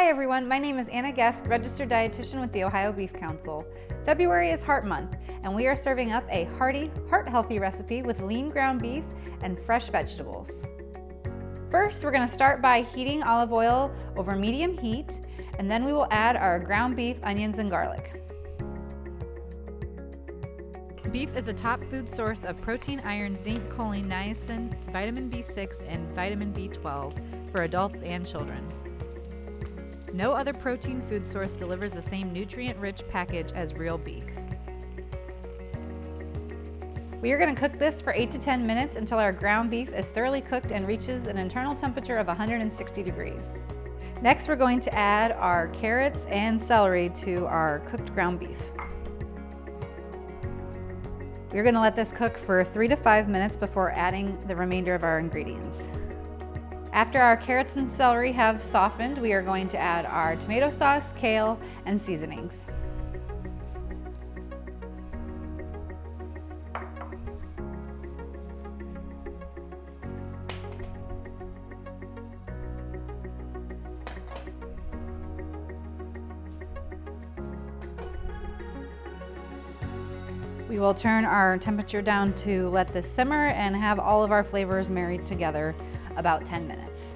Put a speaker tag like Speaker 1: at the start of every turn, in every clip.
Speaker 1: Hi everyone, my name is Anna Guest, registered dietitian with the Ohio Beef Council. February is Heart Month, and we are serving up a hearty, heart-healthy recipe with lean ground beef and fresh vegetables. First, we're going to start by heating olive oil over medium heat, and then we will add our ground beef, onions, and garlic. Beef is a top food source of protein, iron, zinc, choline, niacin, vitamin B6, and vitamin B12 for adults and children. No other protein food source delivers the same nutrient-rich package as real beef. We are going to cook this for 8 to 10 minutes until our ground beef is thoroughly cooked and reaches an internal temperature of 160 degrees. Next, we're going to add our carrots and celery to our cooked ground beef. We're going to let this cook for 3 to 5 minutes before adding the remainder of our ingredients. After our carrots and celery have softened, we are going to add our tomato sauce, kale, and seasonings. We will turn our temperature down to let this simmer and have all of our flavors married together about 10 minutes.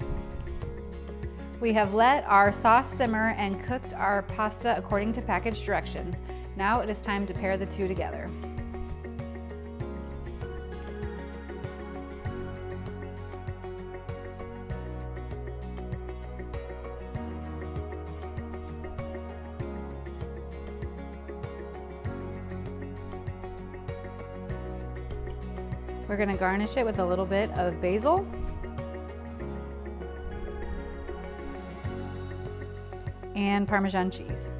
Speaker 1: We have let our sauce simmer and cooked our pasta according to package directions. Now it is time to pair the two together. We're going to garnish it with a little bit of basil and Parmesan cheese.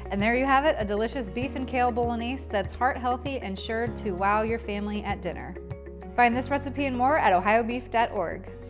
Speaker 1: And there you have it, a delicious beef and kale bolognese that's heart healthy and sure to wow your family at dinner. Find this recipe and more at ohiobeef.org.